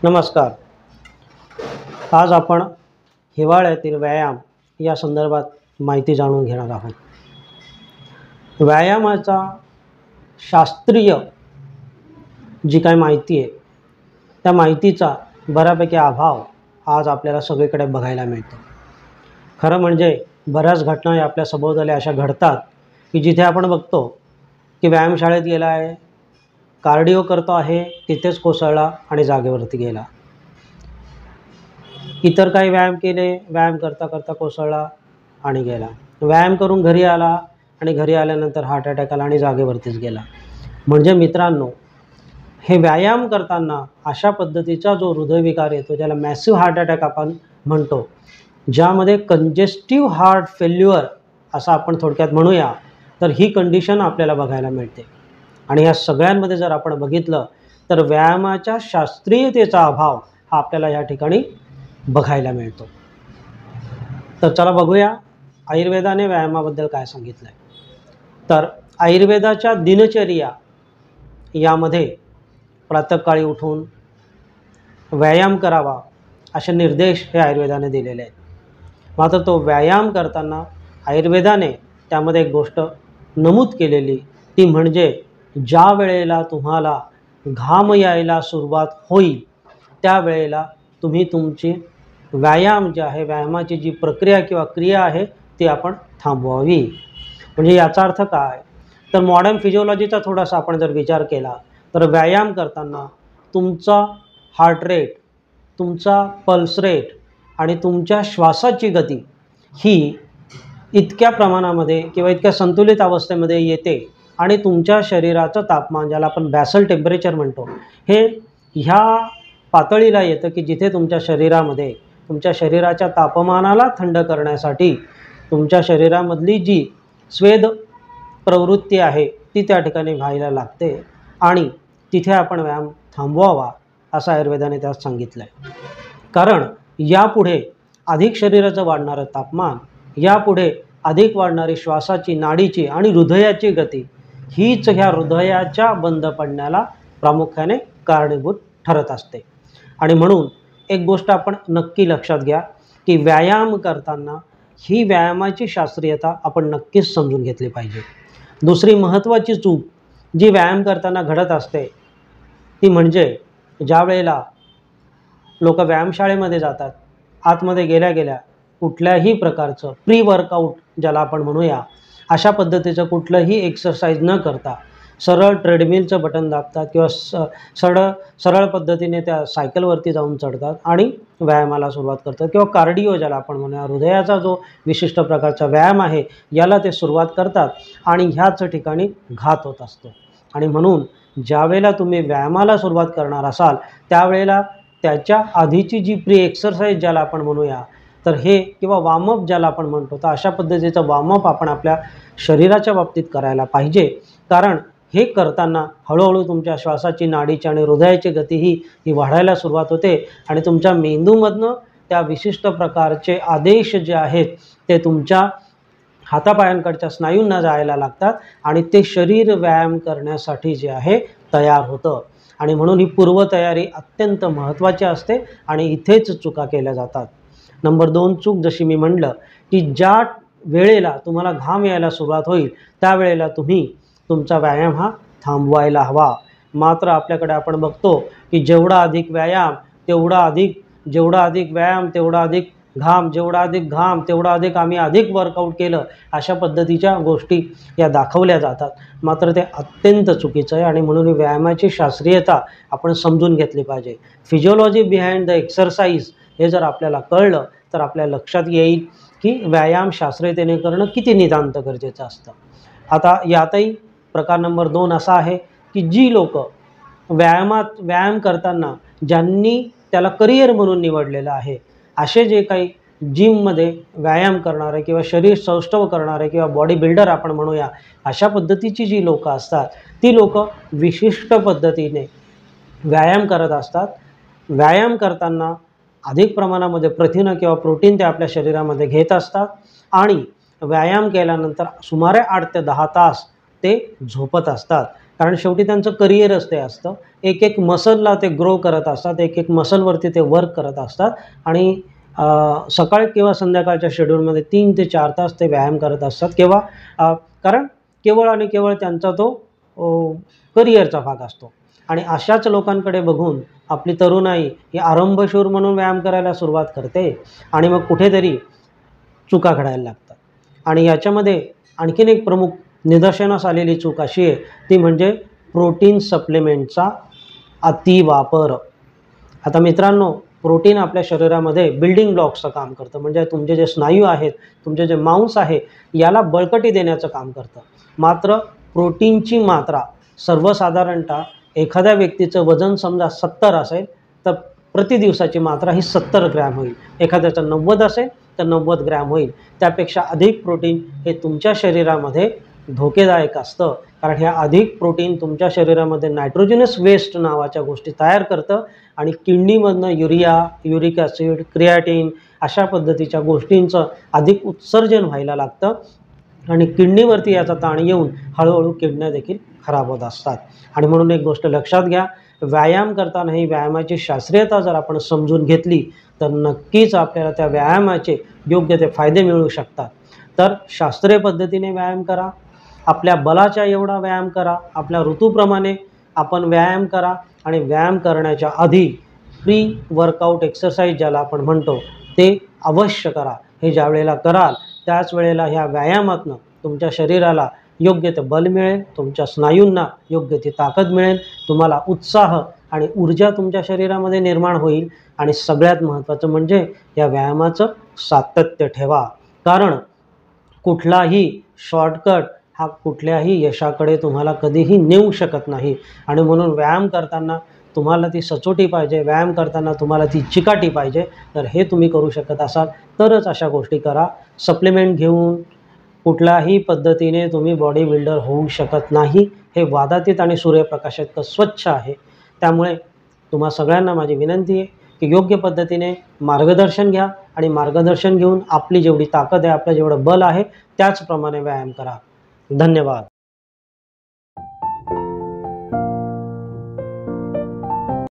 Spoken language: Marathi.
नमस्कार. आज आपण हिवाळ्यातील व्यायाम या संदर्भात माहिती जाणून घेणार आहोत. व्यायामाचा शास्त्रीय जी काही माहिती आहे त्या माहितीचा बऱ्यापैकी अभाव आज आपल्याला सगळीकडे बघायला मिळतो. खरं म्हणजे बऱ्याच घटना या आपल्या सभोवताली अशा घडतात की जिथे आपण बघतो की व्यायामशाळेत गेला आहे, कार्डिओ करतो आहे, तिथेच कोसळला आणि जागेवरती गेला. इतर काही व्यायाम केले, व्यायाम करता करता कोसळला आणि गेला. व्यायाम करून घरी आला आणि घरी आल्यानंतर हार्ट अटॅक आला आणि जागेवरतीच गेला. म्हणजे मित्रांनो, हे व्यायाम करताना अशा पद्धतीचा जो हृदयविकार येतो ज्याला मॅसिव्ह हार्ट अटॅक आपण म्हणतो, ज्यामध्ये कंजेस्टिव्ह हार्ट फेल्युअर असं आपण थोडक्यात म्हणूया, तर ही कंडिशन आपल्याला बघायला मिळते. आणि या सगळ्यांमध्ये जर आपण बघितलं तर व्यायामाच्या शास्त्रीयतेचा अभाव हा आपल्याला या ठिकाणी बघायला मिळतो. तर चला बघूया आयुर्वेदाने व्यायामाबद्दल काय सांगितलं आहे. तर आयुर्वेदाच्या दिनचर्या यामध्ये प्रातःकाळी उठून व्यायाम करावा असे निर्देश हे आयुर्वेदाने दिलेले आहेत. मात्र तो व्यायाम करताना आयुर्वेदाने त्यामध्ये एक गोष्ट नमूद केलेली, ती म्हणजे ज्या वेळेला तुम्हाला घाम यायला सुरुवात होईल त्यावेळेला तुम्ही तुमची व्यायाम जे आहे, व्यायामाची जी प्रक्रिया किंवा क्रिया आहे ती आपण थांबवावी. म्हणजे याचा अर्थ काय, तर मॉडर्न फिजिओलॉजीचा थोडासा आपण जर विचार केला तर व्यायाम करताना तुमचा हार्ट रेट, तुमचा पल्स रेट आणि तुमच्या श्वासाची गती ही इतक्या प्रमाणामध्ये किंवा इतक्या संतुलित अवस्थेमध्ये येते आणि तुमच्या शरीराचं तापमान, ज्याला आपण बॅसल टेम्परेचर म्हणतो, हे ह्या पातळीला येतं की जिथे तुमच्या शरीरामध्ये तुमच्या शरीराच्या तापमानाला थंड करण्यासाठी तुमच्या शरीरामधली जी स्वेद प्रवृत्ती आहे ती त्या ठिकाणी व्हायला लागते आणि तिथे आपण व्यायाम थांबवावा असं आयुर्वेदाने त्यात सांगितलं आहे. कारण यापुढे अधिक शरीराचं वाढणारं तापमान, यापुढे अधिक वाढणारी श्वासाची, नाडीची आणि हृदयाची गती हीच ह्या हृदयाच्या बंद पडण्याला प्रामुख्याने कारणीभूत ठरत असते. आणि म्हणून एक गोष्ट आपण नक्की लक्षात घ्या की व्यायाम करताना ही व्यायामाची शास्त्रीयता आपण नक्कीच समजून घेतली पाहिजे. दुसरी महत्त्वाची चूक जी व्यायाम करताना घडत असते ती म्हणजे ज्या वेळेला लोक व्यायामशाळेमध्ये जातात, आतमध्ये गेल्या गेल्या कुठल्याही प्रकारचं प्री वर्कआउट ज्याला आपण म्हणूया अशा पद्धतीचं कुठलंही एक्सरसाइज न करता सरळ ट्रेडमिलचं बटन दाबतात किंवा सरळ पद्धतीने त्या सायकलवरती जाऊन चढतात आणि व्यायामाला सुरुवात करतात किंवा कार्डिओ ज्याला आपण म्हणूया, हृदयाचा जो विशिष्ट प्रकारचा व्यायाम आहे याला ते सुरुवात करतात आणि ह्याच ठिकाणी घात होत असतो. आणि म्हणून ज्यावेळेला तुम्ही व्यायामाला सुरुवात करणार असाल त्यावेळेला त्याच्या आधीची जी प्री एक्सरसाइज ज्याला आपण म्हणूया, तर हे किंवा वॉर्मअप ज्याला आपण म्हणतो, तर अशा पद्धतीचं वॉर्मअप आपण आपल्या शरीराच्या बाबतीत करायला पाहिजे. कारण हे करताना हळूहळू तुमच्या श्वासाची, नाडीची आणि हृदयाची गती ही वाढायला सुरुवात होते आणि तुमच्या मेंदूमधनं त्या विशिष्ट प्रकारचे आदेश जे आहेत ते तुमच्या हातापायांकडच्या स्नायूंना जायला लागतात आणि ते शरीर व्यायाम करण्यासाठी जे आहे तयार होतं. आणि म्हणून ही पूर्वतयारी अत्यंत महत्त्वाची असते आणि इथेच चुका केल्या जातात. नंबर 2 चूक जशी मी म्हटलं की ज्या वेळेला तुम्हाला घाम यायला सुरुवात होईल त्यावेळेला तुम्ही तुमचा व्यायाम हा थांबवायला हवा. मात्र आपल्याकडे आपण बघतो की जेवढा अधिक व्यायाम तेवढा अधिक, जेवढा अधिक व्यायाम तेवढा अधिक घाम, जेवढा अधिक घाम तेवढा अधिक आम्ही अधिक वर्कआउट केलं, अशा पद्धतीच्या गोष्टी या दाखवल्या जातात. मात्र ते अत्यंत चुकीचं आहे आणि म्हणून व्यायामाची शास्त्रीयता आपण समजून घेतली पाहिजे. फिजिओलॉजी बिहाइंड द एक्सरसाइज हे जर आपल्याला कळलं तर आपल्या लक्षात येईल की व्यायाम शास्त्रीयतेने करणं किती नितांत गरजेचं असतं. आता यातही प्रकार नंबर 2 असा आहे की जी लोक व्यायाम करताना ज्यांनी त्याला करिअर म्हणून निवडलेलं आहे, असे जे काही जिममध्ये व्यायाम करणारे किंवा शरीर सौष्ठव करणारे किंवा बॉडी बिल्डर आपण म्हणूया, अशा पद्धतीची जी लोकं असतात ती लोकं विशिष्ट पद्धतीने व्यायाम करत असतात. व्यायाम करताना अधिक प्रमाणामध्ये प्रथिनं किंवा प्रोटीन ते आपल्या शरीरामध्ये घेत असतात आणि व्यायाम केल्यानंतर सुमारे 8 ते 10 तास ते झोपत असतात. कारण शेवटी त्यांचं करिअरच ते असतं. एक एक मसलला ते ग्रो करत असतात, एक एक मसलवरती ते वर्क करत असतात आणि सकाळी किंवा संध्याकाळच्या शेड्यूलमध्ये 3 ते 4 तास ते व्यायाम करत असतात. कारण केवळ आणि केवळ त्यांचा तो करिअरचा भाग असतो. आणि अशाच लोकांकडे बघून आपली तरुणाई ही आरंभशूर म्हणून व्यायाम करायला सुरुवात करते आणि मग कुठेतरी चुका घडायला लागतात. आणि याच्यामध्ये आणखीन एक प्रमुख निदर्शनास आलेली चूक अशी आहे, ती म्हणजे प्रोटीन सप्लिमेंटचा अतिवापर. आता मित्रांनो, प्रोटीन आपल्या शरीरामध्ये बिल्डिंग ब्लॉक्सचं काम करतं. म्हणजे तुमचे जे स्नायू आहेत, तुमचे जे मांस आहे, याला बळकटी देण्याचं काम करतं. मात्र प्रोटीनची मात्रा सर्वसाधारणतः एखाद्या व्यक्तीचं वजन समजा 70 असेल तर प्रति दिवसाची मात्रा ही 70 ग्रॅम होईल. एखाद्याचं 90 असेल तर 90 ग्रॅम होईल. त्यापेक्षा अधिक प्रोटीन हे तुमच्या शरीरामध्ये धोकेदायक असतं. कारण हे अधिक प्रोटीन तुमच्या शरीरामध्ये नायट्रोजनस वेस्ट नावाच्या गोष्टी तयार करतं आणि किडनीमधनं युरिया, युरिक ॲसिड, क्रिएटिन अशा पद्धतीच्या गोष्टींचं अधिक उत्सर्जन व्हायला लागतं आणि किडनीवरती याचा ताण येऊन हळूहळू किडन्या देखील खराब होत असतात. आणि म्हणून एक गोष्ट लक्षात घ्या, व्यायाम करताना ही व्यायामाची शास्त्रीयता जर आपण समजून घेतली तर नक्कीच आपल्याला त्या व्यायामाचे योग्य ते फायदे मिळू शकतात. तर शास्त्रीय पद्धतीने व्यायाम करा, आपल्या बलाच्या एवढा व्यायाम करा, आपल्या ऋतूप्रमाणे आपण व्यायाम करा आणि व्यायाम करण्याच्या आधी प्री वर्कआउट एक्सरसाइज ज्याला आपण म्हणतो ते अवश्य करा. हे ज्या वेळेला कराल त्याच वेळेला ह्या व्यायामातनं तुमच्या शरीराला योग्य ते बल मिळेल, तुमच्या स्नायूंना योग्य ती ताकद मिळेल, तुम्हाला उत्साह आणि ऊर्जा तुमच्या शरीरामध्ये निर्माण होईल. आणि सगळ्यात महत्त्वाचं म्हणजे या व्यायामाचं सातत्य ठेवा. कारण कुठलाही शॉर्टकट हा कुठल्याही यशाकडे तुम्हाला कधीही नेऊ शकत नाही. आणि म्हणून व्यायाम करताना तुम्हाला ती सचोटी पाहिजे, व्यायाम करताना तुम्हाला ती चिकाटी पाहिजे. तर हे तुम्ही करू शकत असाल तरच अशा गोष्टी करा. सप्लिमेंट घेऊन कुठल्याही पद्धतीने तुम्ही बॉडी बिल्डर होऊ शकत नाही. हे वादातीत आणि सूर्यप्रकाशात स्वच्छ आहे. त्यामुळे तुम्हा सगळ्यांना माझी विनंती आहे की योग्य पद्धतीने मार्गदर्शन घ्या आणि मार्गदर्शन घेऊन आपली जेवढी ताकद आहे, आपलं जेवढं बल आहे त्याचप्रमाणे व्यायाम करा. धन्यवाद.